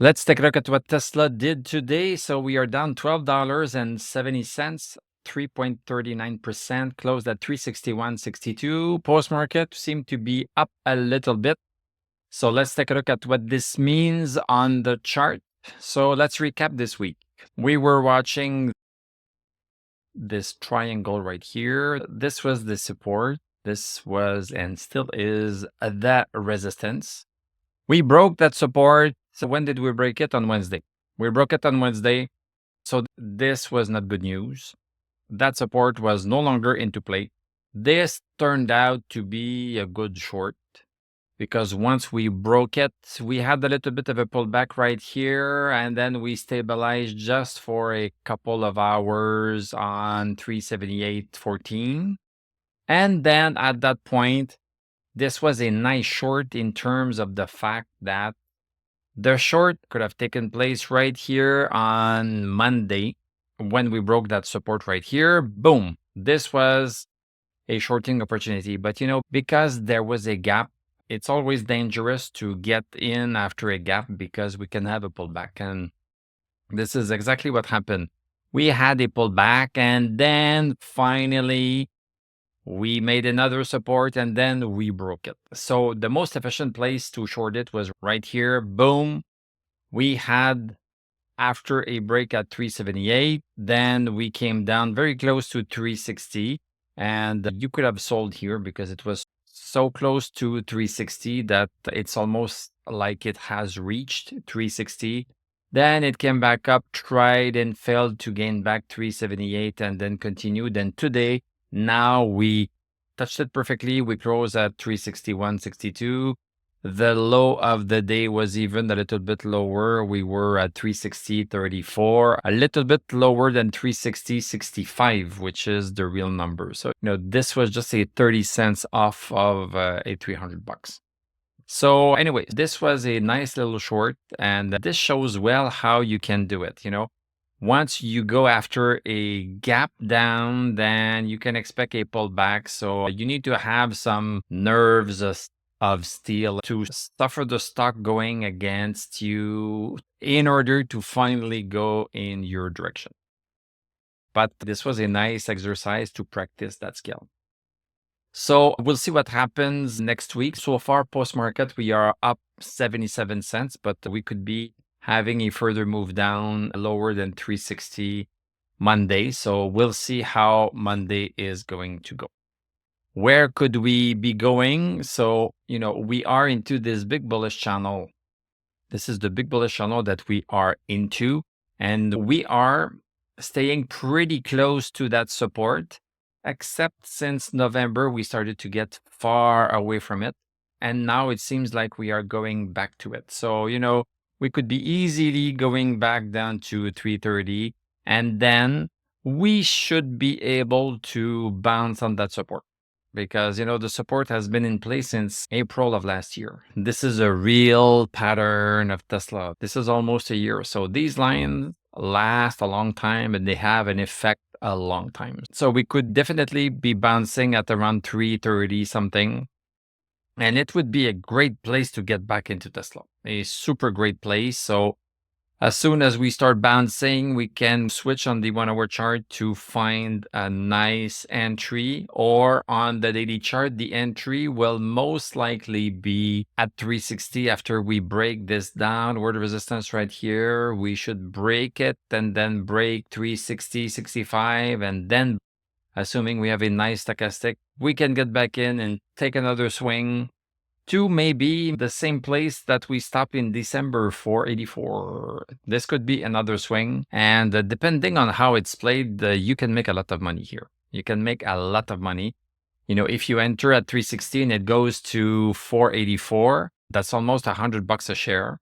Let's take a look at what Tesla did today. So we are down $12.70, 3.39%, closed at 361.62. Post-market seemed to be up a little bit. So let's take a look at what this means on the chart. So let's recap this week. We were watching this triangle right here. This was the support. This was and still is that resistance. We broke that support. So when did we break it? On Wednesday. We broke it on Wednesday. So this was not good news. That support was no longer into play. This turned out to be a good short because once we broke it, we had a little bit of a pullback right here, and then we stabilized just for a couple of hours on 378.14. And then at that point, this was a nice short in terms of the fact that the short could have taken place right here on Monday when we broke that support right here. Boom. This was a shorting opportunity. But, because there was a gap, it's always dangerous to get in after a gap because we can have a pullback. And this is exactly what happened. We had a pullback and then finally we made another support and then we broke it. So the most efficient place to short it was right here. Boom. We had after a break at 378, then we came down very close to 360. And you could have sold here because it was so close to 360 that it's almost like it has reached 360. Then it came back up, tried and failed to gain back 378 and then continued. And today, now we touched it perfectly. We closed at 361.62. The low of the day was even a little bit lower. We were at 360.34, a little bit lower than 360.65, which is the real number. So, this was just a 30 cents off of a $300. So anyway, this was a nice little short, and this shows well how you can do it. Once you go after a gap down, then you can expect a pullback. So you need to have some nerves of steel to suffer the stock going against you in order to finally go in your direction. But this was a nice exercise to practice that skill. So we'll see what happens next week. So far, post-market, we are up 77 cents, but we could be having a further move down lower than 360 Monday. So we'll see how Monday is going to go. Where could we be going? So, we are into this big bullish channel. This is the big bullish channel that we are into, and we are staying pretty close to that support, except since November, we started to get far away from it. And now it seems like we are going back to it. So, we could be easily going back down to 330, and then we should be able to bounce on that support because, the support has been in place since April of last year. This is a real pattern of Tesla. This is almost a year. So these lines last a long time and they have an effect a long time. So we could definitely be bouncing at around 330 something. And it would be a great place to get back into Tesla, a super great place. So as soon as we start bouncing, we can switch on the 1-hour chart to find a nice entry, or on the daily chart, the entry will most likely be at 360 after we break this downward resistance right here. We should break it and then break 360.65, and then assuming we have a nice stochastic, we can get back in and take another swing to maybe the same place that we stopped in December 484. This could be another swing. And depending on how it's played, you can make a lot of money here. You can make a lot of money. If you enter at 360 and it goes to 484, that's almost $100 a share.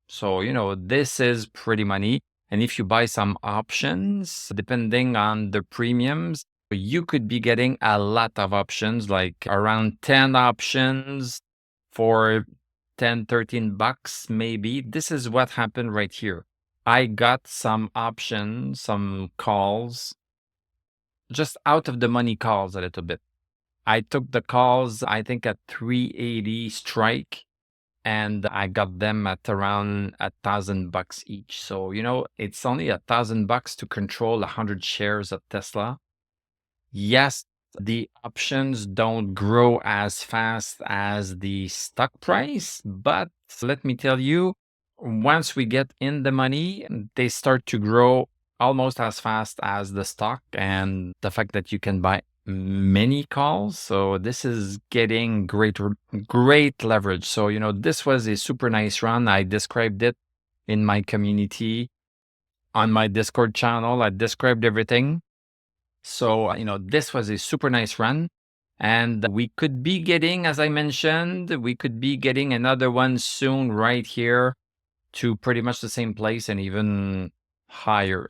So, this is pretty money. And if you buy some options, depending on the premiums, you could be getting a lot of options, like around 10 options for 10, 13 bucks, maybe. This is what happened right here. I got some options, some calls, just out of the money calls a little bit. I took the calls, I think at 380 strike. and I got them at around $1,000 each. So, it's only $1,000 to control 100 shares of Tesla. Yes, the options don't grow as fast as the stock price, but let me tell you, once we get in the money, they start to grow almost as fast as the stock, and the fact that you can buy many calls. So this is getting great leverage. So, this was a super nice run. I described it in my community on my Discord channel. I described everything. So, this was a super nice run. And we could be getting, as I mentioned, we could be getting another one soon right here to pretty much the same place and even higher.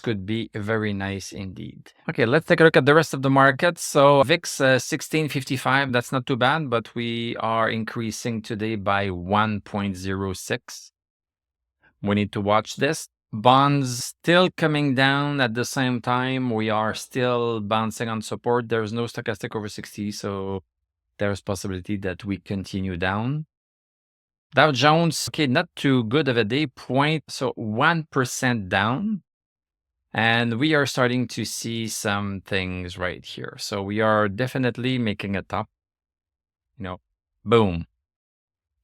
Could be very nice indeed. Okay, let's take a look at the rest of the market. So VIX 1655, that's not too bad, but we are increasing today by 1.06. We need to watch this. Bonds still coming down at the same time. We are still bouncing on support. There's no stochastic over 60, so there's possibility that we continue down. Dow Jones, okay, not too good of a day, 1% down. And we are starting to see some things right here. So we are definitely making a top. Boom.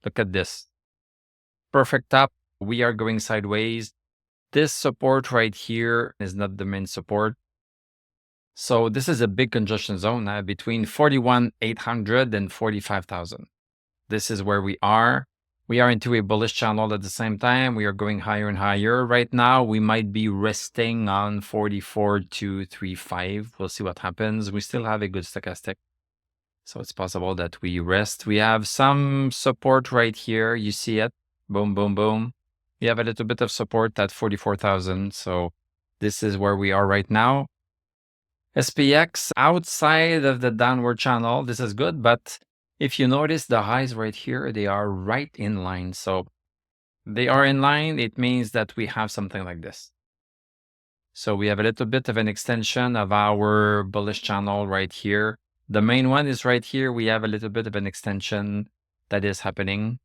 Look at this. Perfect top. We are going sideways. This support right here is not the main support. So this is a big congestion zone between 41,800 and 45,000. This is where we are. We are into a bullish channel at the same time. We are going higher and higher. Right now, we might be resting on 44,235. We'll see what happens. We still have a good stochastic. So it's possible that we rest. We have some support right here. You see it. Boom, boom, boom. We have a little bit of support at 44,000. So this is where we are right now. SPX outside of the downward channel. This is good, but if you notice the highs right here, they are right in line. So they are in line. It means that we have something like this. So we have a little bit of an extension of our bullish channel right here. The main one is right here. We have a little bit of an extension that is happening.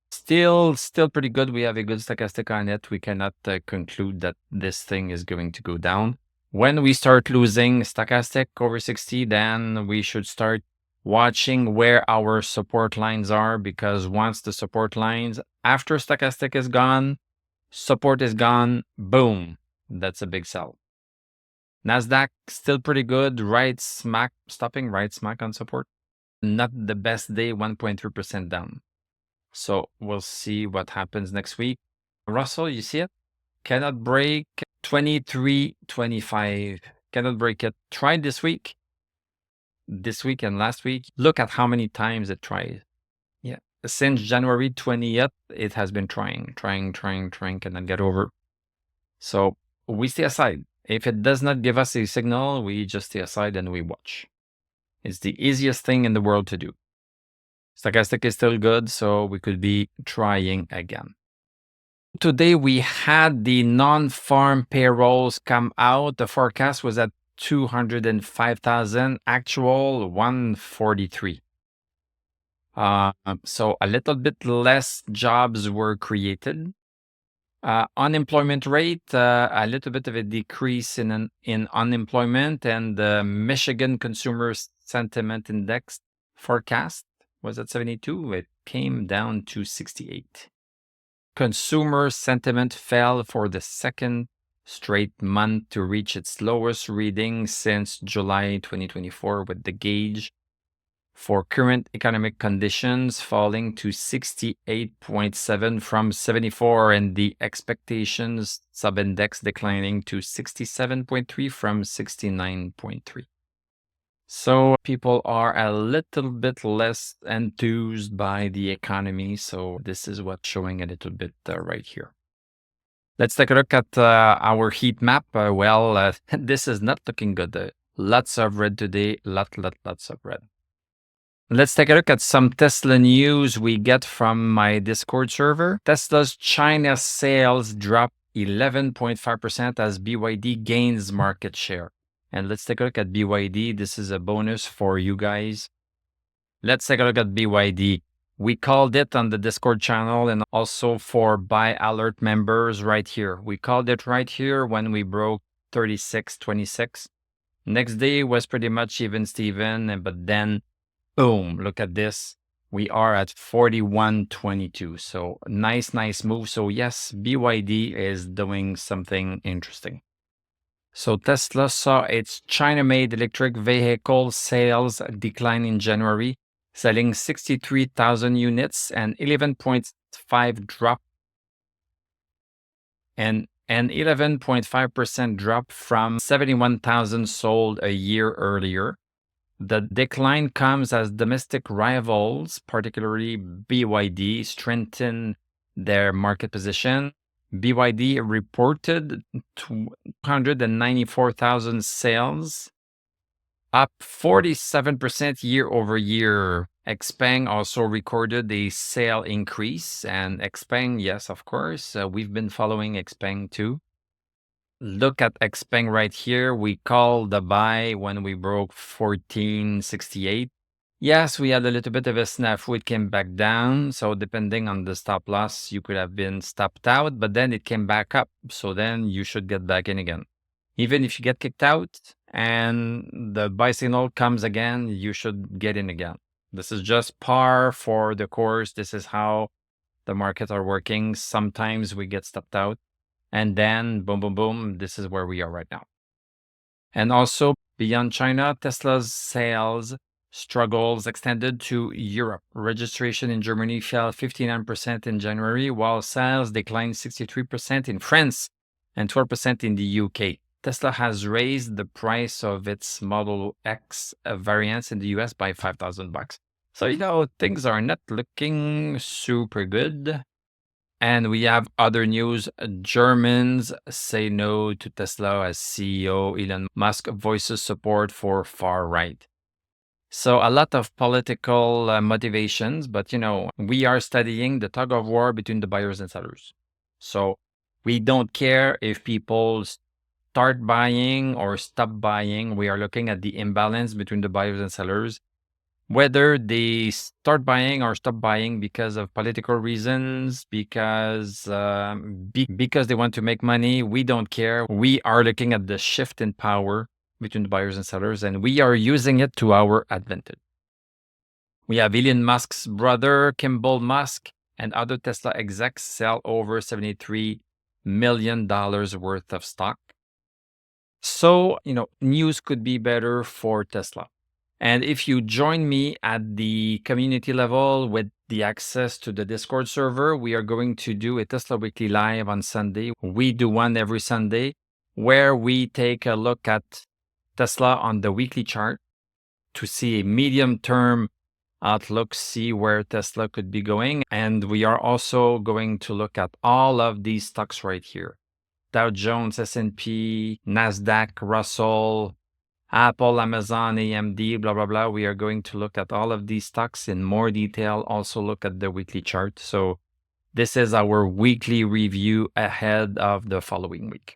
Still pretty good. We have a good stochastic on it. We cannot conclude that this thing is going to go down. When we start losing stochastic over 60, then we should start watching where our support lines are, because once the support lines after stochastic is gone, support is gone, boom, that's a big sell. Nasdaq still pretty good, stopping right smack on support. Not the best day, 1.3% down. So we'll see what happens next week. Russell, you see it? Cannot break 23.25. Cannot break it. Tried this week and last week. Look at how many times it tried. Yeah. Since January 20th, it has been trying, cannot get over. So we stay aside. If it does not give us a signal, we just stay aside and we watch. It's the easiest thing in the world to do. Stochastic is still good, so we could be trying again. Today we had the non-farm payrolls come out. The forecast was at 205,000, actual 143. So a little bit less jobs were created. Unemployment rate, a little bit of a decrease in unemployment, and the Michigan Consumer Sentiment Index forecast was at 72. It came down to 68. Consumer sentiment fell for the second straight month to reach its lowest reading since July 2024, with the gauge for current economic conditions falling to 68.7 from 74, and the expectations sub-index declining to 67.3 from 69.3. So people are a little bit less enthused by the economy. So this is what's showing a little bit right here. Let's take a look at our heat map. This is not looking good. Lots of red today, lots of red. Let's take a look at some Tesla news we get from my Discord server. Tesla's China sales dropped 11.5% as BYD gains market share. And let's take a look at BYD. This is a bonus for you guys. Let's take a look at BYD. We called it on the Discord channel and also for buy alert members right here. We called it right here when we broke 36.26. Next day was pretty much even Steven, but then boom, look at this. We are at 41.22. So nice move. So yes, BYD is doing something interesting. So Tesla saw its China-made electric vehicle sales decline in January, selling 63,000 units and 11.5 drop and an 11.5% drop from 71,000 sold a year earlier. The decline comes as domestic rivals, particularly BYD, strengthen their market position. BYD reported 294,000 sales, up 47% year over year. Xpeng also recorded a sale increase, and Xpeng, yes, of course, we've been following Xpeng too. Look at Xpeng right here. We called the buy when we broke 1468. Yes, we had a little bit of a snafu. It came back down. So depending on the stop loss, you could have been stopped out, but then it came back up. So then you should get back in again. Even if you get kicked out and the buy signal comes again, you should get in again. This is just par for the course. This is how the markets are working. Sometimes we get stopped out. And then boom, boom, boom, this is where we are right now. And also beyond China, Tesla's sales struggles extended to Europe. Registration in Germany fell 59% in January, while sales declined 63% in France and 12% in the UK. Tesla has raised the price of its Model X variants in the US by $5,000. So, things are not looking super good. And we have other news. Germans say no to Tesla as CEO Elon Musk voices support for far right. So a lot of political motivations, but we are studying the tug of war between the buyers and sellers. So we don't care if people start buying or stop buying. We are looking at the imbalance between the buyers and sellers. Whether they start buying or stop buying because of political reasons, because they want to make money, we don't care. We are looking at the shift in power between the buyers and sellers, and we are using it to our advantage. We have Elon Musk's brother, Kimball Musk, and other Tesla execs sell over $73 million worth of stock. So, news could be better for Tesla. And if you join me at the community level with the access to the Discord server, we are going to do a Tesla Weekly Live on Sunday. We do one every Sunday where we take a look at Tesla on the weekly chart to see a medium-term outlook, see where Tesla could be going. And we are also going to look at all of these stocks right here. Dow Jones, S&P, NASDAQ, Russell, Apple, Amazon, AMD, blah, blah, blah. We are going to look at all of these stocks in more detail, also look at the weekly chart. So this is our weekly review ahead of the following week.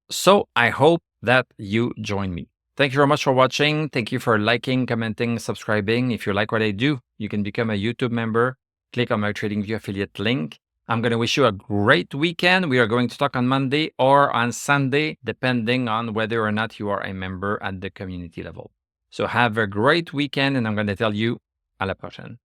So I hope that you join me. Thank you very much for watching. Thank you for liking, commenting, subscribing. If you like what I do, you can become a YouTube member. Click on my TradingView affiliate link. I'm going to wish you a great weekend. We are going to talk on Monday or on Sunday, depending on whether or not you are a member at the community level. So have a great weekend, and I'm going to tell you à la prochaine.